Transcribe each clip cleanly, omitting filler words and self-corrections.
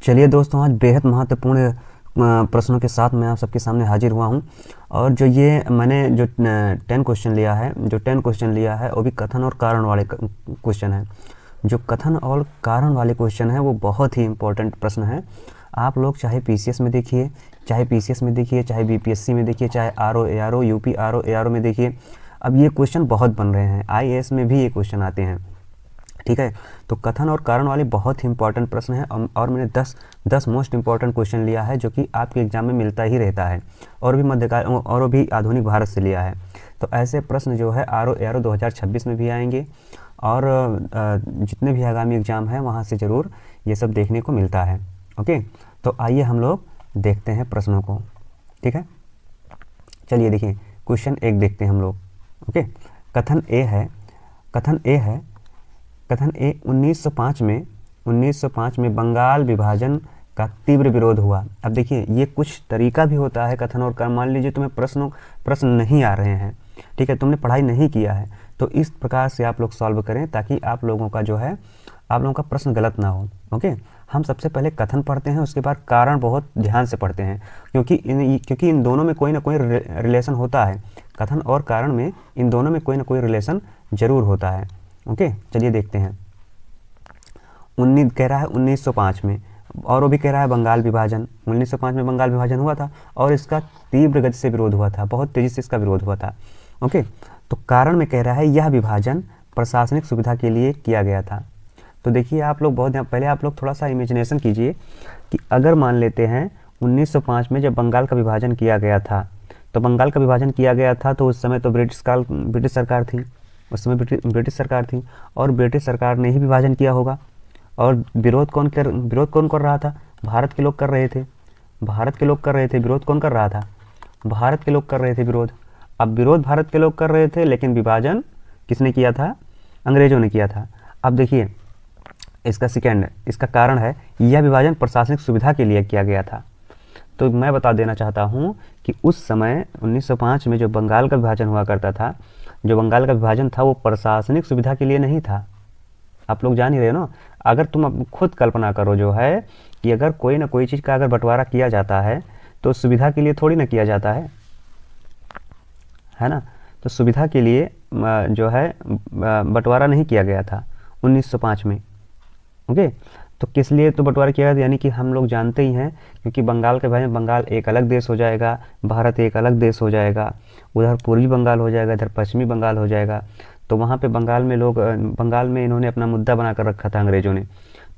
चलिए दोस्तों, आज बेहद महत्वपूर्ण प्रश्नों के साथ मैं आप सबके सामने हाजिर हुआ हूं। और जो ये मैंने जो 10 क्वेश्चन लिया है वो भी कथन और कारण वाले क्वेश्चन हैं। जो कथन और कारण वाले क्वेश्चन हैं वो बहुत ही इम्पोर्टेंट प्रश्न हैं। आप लोग चाहे पीसीएस में देखिए, चाहे पीसीएस में देखिए, चाहे बीपीएससी में देखिए, चाहे RO ARO, UP RO ARO में देखिए, अब ये क्वेश्चन बहुत बन रहे हैं। आईएएस में भी ये क्वेश्चन आते हैं, ठीक है। तो कथन और कारण वाले बहुत ही इंपॉर्टेंट प्रश्न हैं और मैंने 10 मोस्ट इंपॉर्टेंट क्वेश्चन लिया है जो कि आपके एग्जाम में मिलता ही रहता है, और भी मध्यकाल और भी आधुनिक भारत से लिया है। तो ऐसे प्रश्न जो है आरओ एआरओ 2026 में भी आएंगे, और जितने भी आगामी एग्जाम हैं वहाँ से ज़रूर ये सब देखने को मिलता है। ओके, तो आइए हम लोग देखते हैं प्रश्नों को, ठीक है। चलिए देखिए, क्वेश्चन 1 देखते हैं हम लोग। ओके, कथन ए है 1905 में बंगाल विभाजन का तीव्र विरोध हुआ। अब देखिए, ये कुछ तरीका भी होता है कथन और कारण। मान लीजिए तुम्हें प्रश्न नहीं आ रहे हैं, ठीक है, तुमने पढ़ाई नहीं किया है, तो इस प्रकार से आप लोग सॉल्व करें ताकि आप लोगों का प्रश्न गलत ना हो। ओके, हम सबसे पहले कथन पढ़ते हैं, उसके बाद कारण बहुत ध्यान से पढ़ते हैं, क्योंकि इन दोनों में कोई ना कोई रिलेशन होता है। कथन और कारण में इन दोनों में कोई ना कोई रिलेशन जरूर होता है। ओके, चलिए देखते हैं। 19 कह रहा है 1905 में, और वो भी कह रहा है बंगाल विभाजन। 1905 में बंगाल विभाजन हुआ था और इसका तीव्र गति से विरोध हुआ था, बहुत तेजी से इसका विरोध हुआ था। ओके, तो कारण में कह रहा है यह विभाजन प्रशासनिक सुविधा के लिए किया गया था। तो देखिए, आप लोग पहले आप लोग थोड़ा सा इमेजिनेशन कीजिए कि अगर मान लेते हैं 1905 में जब बंगाल का विभाजन किया गया था, तो बंगाल का विभाजन किया गया था तो उस समय तो ब्रिटिश सरकार थी, उस समय ब्रिटिश सरकार थी, और ब्रिटिश सरकार ने ही विभाजन किया होगा। और विरोध कौन कर रहा था? भारत के लोग कर रहे थे। विरोध कौन कर रहा था? भारत के लोग कर रहे थे विरोध। अब विरोध भारत के लोग कर रहे थे, लेकिन विभाजन किसने किया था? अंग्रेजों ने किया था। अब देखिए, इसका कारण है यह विभाजन प्रशासनिक सुविधा के लिए किया गया था। तो मैं बता देना चाहता हूँ कि उस समय 1905 में जो बंगाल का विभाजन हुआ करता था, जो बंगाल का विभाजन था वो प्रशासनिक सुविधा के लिए नहीं था। आप लोग जान ही रहे हो ना। अगर तुम अब खुद कल्पना करो जो है कि अगर कोई ना कोई चीज़ का अगर बंटवारा किया जाता है तो सुविधा के लिए थोड़ी ना किया जाता है ना। तो सुविधा के लिए जो है बंटवारा नहीं किया गया था 1905 में। ओके, तो किस लिए तो बंटवारा किया गया? यानी कि हम लोग जानते ही हैं, क्योंकि बंगाल के विभाजन, बंगाल एक अलग देश हो जाएगा, भारत एक अलग देश हो जाएगा, उधर पूर्वी बंगाल हो जाएगा, इधर पश्चिमी बंगाल हो जाएगा। तो वहाँ पे बंगाल में इन्होंने अपना मुद्दा बना कर रखा था अंग्रेजों ने।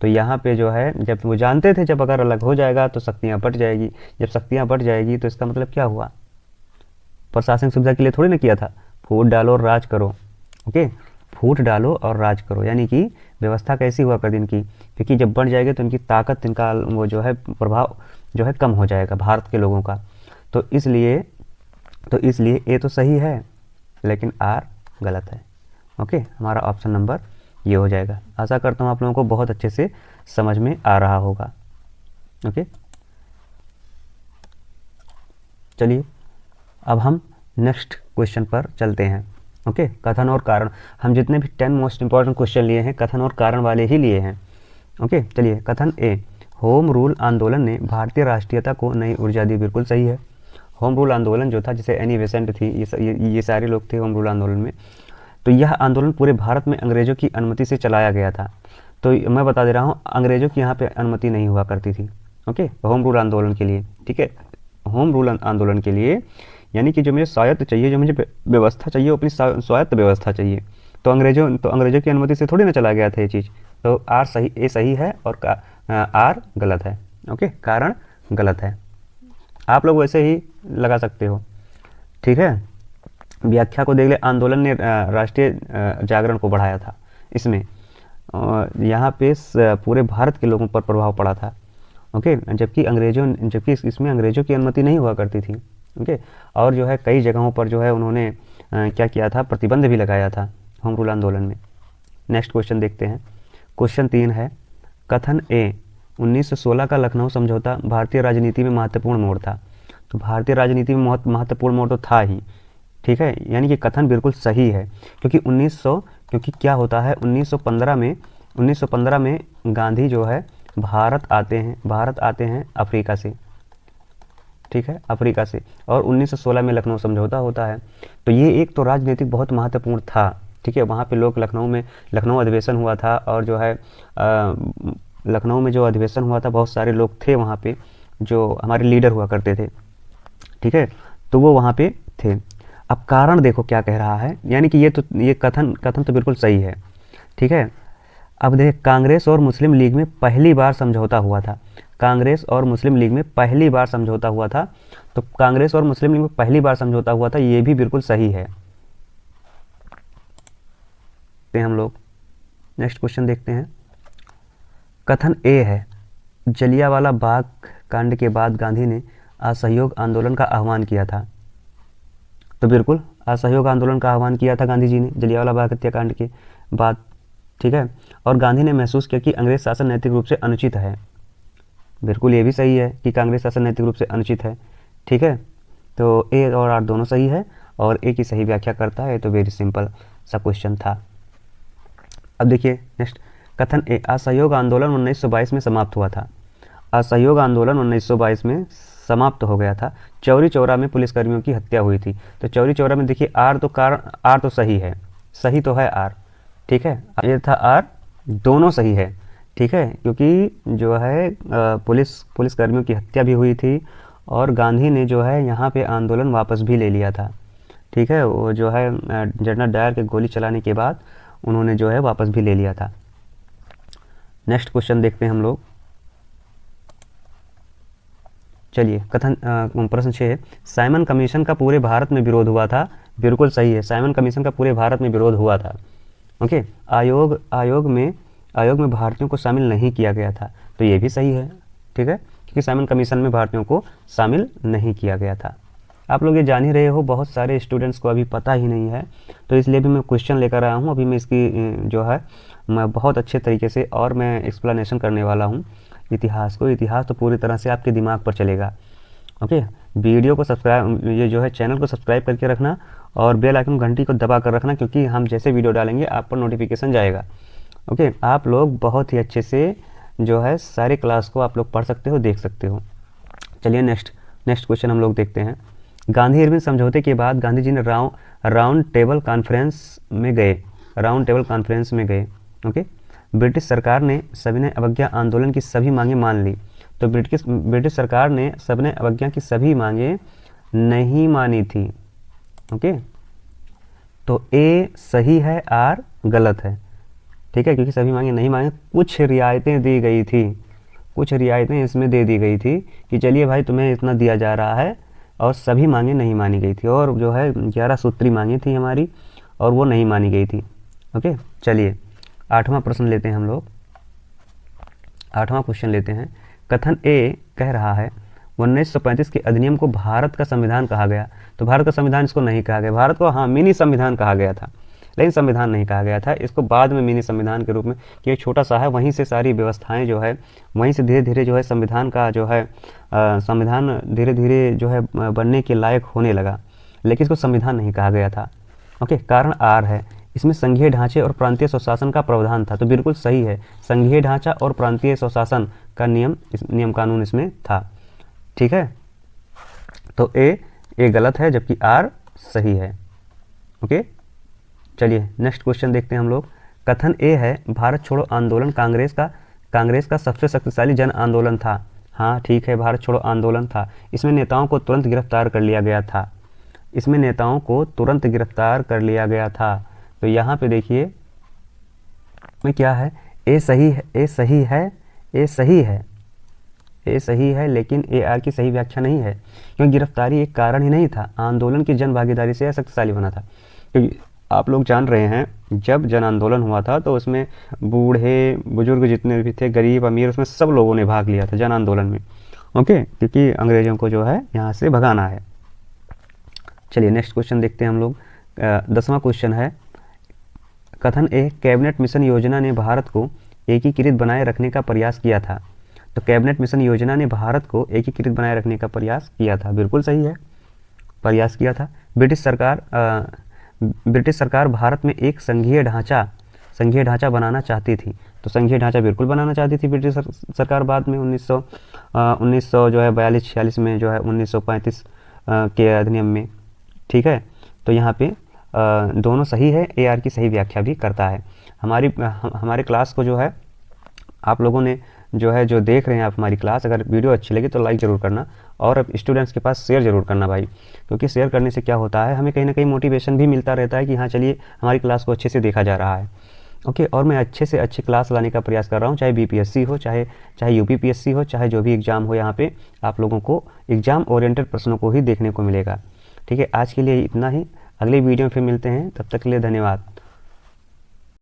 तो यहाँ पे जो है, जब वो जानते थे जब अगर अलग हो जाएगा तो शक्तियाँ बट जाएगी। जब शक्तियाँ बट जाएगी तो इसका मतलब क्या हुआ? प्रशासनिक सुविधा के लिए थोड़ी ना किया था। फूट डालो और राज करो। ओके, फूट डालो और राज करो, यानी कि व्यवस्था कैसी हुआ कर इनकी, क्योंकि जब बढ़ जाएगी तो इनकी ताकत, इनका वो जो है प्रभाव जो है कम हो जाएगा भारत के लोगों का। तो इसलिए ए तो सही है, लेकिन आर गलत है। ओके, हमारा ऑप्शन नंबर ये हो जाएगा। आशा करता हूँ आप लोगों को बहुत अच्छे से समझ में आ रहा होगा। ओके, चलिए अब हम नेक्स्ट क्वेश्चन पर चलते हैं। ओके, कथन और कारण। हम जितने भी 10 मोस्ट इंपॉर्टेंट क्वेश्चन लिए हैं कथन और कारण वाले ही लिए हैं। ओके, चलिए, कथन ए, होम रूल आंदोलन ने भारतीय राष्ट्रीयता को नई ऊर्जा दी। बिल्कुल सही है। होम रूल आंदोलन जो था, जिसे एनी बेसेंट थी, ये सारे लोग थे होम रूल आंदोलन में। तो यह आंदोलन पूरे भारत में अंग्रेजों की अनुमति से चलाया गया था। तो मैं बता दे रहा हूँ, अंग्रेजों की यहाँ पे अनुमति नहीं हुआ करती थी। ओके, होम रूल आंदोलन के लिए, ठीक है, होम रूल आंदोलन के लिए, यानी कि जो मुझे स्वायत्त चाहिए, जो मुझे व्यवस्था चाहिए, वो अपनी स्वायत्त व्यवस्था चाहिए। तो अंग्रेजों की अनुमति से थोड़ी ना चला गया था ये चीज़। तो ए सही है और आर गलत है। ओके, कारण गलत है। आप लोग वैसे ही लगा सकते हो, ठीक है। व्याख्या को देख ले, आंदोलन ने राष्ट्रीय जागरण को बढ़ाया था। इसमें यहाँ पे पूरे भारत के लोगों पर प्रभाव पड़ा था। ओके, जबकि इसमें अंग्रेजों की अनुमति नहीं हुआ करती थी। ओके, और जो है कई जगहों पर जो है उन्होंने क्या किया था, प्रतिबंध भी लगाया था होम रूल आंदोलन में। नेक्स्ट क्वेश्चन देखते हैं। क्वेश्चन 3 है, कथन ए, 1916 का लखनऊ समझौता भारतीय राजनीति में महत्वपूर्ण मोड़ था। तो भारतीय राजनीति में महत्वपूर्ण मोड़ तो था ही, ठीक है, यानी कि कथन बिल्कुल सही है। क्योंकि क्या होता है, 1915 में गांधी जो है भारत आते हैं अफ्रीका से, ठीक है, अफ्रीका से, और 1916 में लखनऊ समझौता होता है। तो ये एक तो राजनीतिक बहुत महत्वपूर्ण था, ठीक है। वहाँ पे लोग लखनऊ अधिवेशन हुआ था, और जो है लखनऊ में जो अधिवेशन हुआ था बहुत सारे लोग थे वहाँ पे जो हमारे लीडर हुआ करते थे, ठीक है, तो वो वहाँ पे थे। अब कारण देखो क्या कह रहा है, यानी कि ये कथन तो बिल्कुल सही है, ठीक है। अब देख, कांग्रेस और मुस्लिम लीग में पहली बार समझौता हुआ था, कांग्रेस और मुस्लिम लीग में पहली बार समझौता हुआ था, तो कांग्रेस और मुस्लिम लीग में पहली बार समझौता हुआ था, ये भी बिल्कुल सही है। हम लोग नेक्स्ट क्वेश्चन देखते हैं। कथन ए है, जलियांवाला बाग कांड के बाद गांधी ने असहयोग आंदोलन का आह्वान किया था। तो बिल्कुल असहयोग आंदोलन का आह्वान किया था गांधी जी ने जलियांवाला बाग हत्याकांड के बाद, ठीक है। और गांधी ने महसूस किया कि अंग्रेज शासन नैतिक रूप से अनुचित है। बिल्कुल ये भी सही है कि कांग्रेस शासन नैतिक रूप से अनुचित है, ठीक है। तो ए और आर दोनों सही है, और ए की सही व्याख्या करता है। तो वेरी सिंपल सा क्वेश्चन था। अब देखिए नेक्स्ट, कथन ए, असहयोग आंदोलन 1922 में समाप्त हुआ था। असहयोग आंदोलन 1922 में समाप्त हो गया था। चौरी चौरा में पुलिसकर्मियों की हत्या हुई थी। तो चौरी चौरा में देखिए आर तो सही है, सही तो है आर, ठीक है, ये था आर, दोनों सही है, ठीक है, क्योंकि जो है पुलिसकर्मियों की हत्या भी हुई थी, और गांधी ने जो है यहाँ पे आंदोलन वापस भी ले लिया था, ठीक है। वो जो है जनरल डायर के गोली चलाने के बाद उन्होंने जो है वापस भी ले लिया था। नेक्स्ट क्वेश्चन देखते हैं हम लोग। चलिए, प्रश्न 6 है, साइमन कमीशन का पूरे भारत में विरोध हुआ था। बिल्कुल सही है, साइमन कमीशन का पूरे भारत में विरोध हुआ था। ओके, आयोग में भारतीयों को शामिल नहीं किया गया था। तो ये भी सही है, ठीक है, क्योंकि साइमन कमीशन में भारतीयों को शामिल नहीं किया गया था। आप लोग ये जान ही रहे हो, बहुत सारे स्टूडेंट्स को अभी पता ही नहीं है, तो इसलिए भी मैं क्वेश्चन लेकर आया हूँ। अभी मैं इसकी जो है मैं बहुत अच्छे तरीके से और मैं एक्सप्लेनेशन करने वाला हूँ इतिहास तो पूरी तरह से आपके दिमाग पर चलेगा। ओके, वीडियो को सब्सक्राइब, ये जो है चैनल को सब्सक्राइब करके रखना, और बेल आइकन घंटी को दबा कर रखना, क्योंकि हम जैसे वीडियो डालेंगे आप पर नोटिफिकेशन जाएगा। ओके, आप लोग बहुत ही अच्छे से जो है सारे क्लास को आप लोग पढ़ सकते हो, देख सकते हो। चलिए नेक्स्ट क्वेश्चन हम लोग देखते हैं। गांधी इरविन समझौते के बाद गांधी जी ने राउंड टेबल कॉन्फ्रेंस में गए। ओके, ब्रिटिश सरकार ने सविनय अवज्ञा आंदोलन की सभी मांगें मान ली। तो ब्रिटिश सरकार ने सविनय अवज्ञा की सभी मांगें नहीं मानी थी। ओके, तो ए सही है, आर गलत है, ठीक है, क्योंकि सभी मांगें नहीं मांगे, कुछ रियायतें दी गई थी, कुछ रियायतें इसमें दे दी गई थी कि चलिए भाई तुम्हें इतना दिया जा रहा है, और सभी मांगें नहीं मानी गई थी। और जो है 11 सूत्री मांगें थी हमारी, और वो नहीं मानी गई थी। ओके, चलिए 8वां प्रश्न लेते हैं हम लोग। 8वां क्वेश्चन लेते हैं। कथन ए कह रहा है 1935 के अधिनियम को भारत का संविधान कहा गया। तो भारत का संविधान इसको नहीं कहा गया, भारत को हाँ मिनी संविधान कहा गया था, लेकिन संविधान नहीं कहा गया था। इसको बाद में मिनी संविधान के रूप में, कि छोटा सा है, वहीं से सारी व्यवस्थाएं जो है, वहीं से धीरे धीरे जो है संविधान का जो है संविधान धीरे धीरे जो है बनने के लायक होने लगा, लेकिन इसको संविधान नहीं कहा गया था। ओके, कारण आर है, इसमें संघीय ढांचे और प्रांतीय स्वशासन का प्रावधान था। तो बिल्कुल सही है, संघीय ढांचा और प्रांतीय स्वशासन का नियम कानून इसमें था, ठीक है। तो ए गलत है, जबकि आर सही है। ओके, चलिए नेक्स्ट क्वेश्चन देखते हैं हम लोग। कथन ए है भारत छोड़ो आंदोलन कांग्रेस का सबसे शक्तिशाली जन आंदोलन था। हाँ ठीक है, भारत छोड़ो आंदोलन था। इसमें नेताओं को तुरंत गिरफ्तार कर लिया गया था। तो यहाँ पे देखिए में क्या है, ए सही है, लेकिन ए आर की सही व्याख्या नहीं है, क्योंकि गिरफ्तारी एक कारण ही नहीं था, आंदोलन की जन भागीदारी से शक्तिशाली बना था। क्योंकि आप लोग जान रहे हैं, जब जन आंदोलन हुआ था तो उसमें बूढ़े बुजुर्ग जितने भी थे, गरीब अमीर, उसमें सब लोगों ने भाग लिया था जन आंदोलन में। ओके, क्योंकि अंग्रेजों को जो है यहाँ से भगाना है। चलिए नेक्स्ट क्वेश्चन देखते हैं हम लोग। 10वां क्वेश्चन है। कथन ए कैबिनेट मिशन योजना ने भारत को एकीकृत बनाए रखने का प्रयास किया था। तो कैबिनेट मिशन योजना ने भारत को एकीकृत बनाए रखने का प्रयास किया था। बिल्कुल सही है, प्रयास किया था। ब्रिटिश सरकार भारत में एक संघीय ढांचा बनाना चाहती थी। तो संघीय ढांचा बिल्कुल बनाना चाहती थी ब्रिटिश सरकार बाद में 1900 जो है 42-46 में जो है 1935 के अधिनियम में। ठीक है, तो यहाँ पे दोनों सही है, AR की सही व्याख्या भी करता है। हमारे क्लास को जो है आप लोगों ने जो देख रहे हैं आप हमारी क्लास, अगर वीडियो अच्छी लगी तो लाइक ज़रूर करना और अब स्टूडेंट्स के पास शेयर ज़रूर करना भाई, क्योंकि शेयर करने से क्या होता है, हमें कहीं ना कहीं मोटिवेशन भी मिलता रहता है कि हाँ चलिए हमारी क्लास को अच्छे से देखा जा रहा है। ओके, और मैं अच्छे से अच्छी क्लास लाने का प्रयास कर रहा हूँ, चाहे BPSC हो, चाहे UPPSC हो, चाहे जो भी एग्ज़ाम हो, यहाँ पे आप लोगों को एग्ज़ाम ओरिएंटेड प्रश्नों को ही देखने को मिलेगा। ठीक है, आज के लिए इतना ही, अगले वीडियो में फिर मिलते हैं, तब तक के लिए धन्यवाद।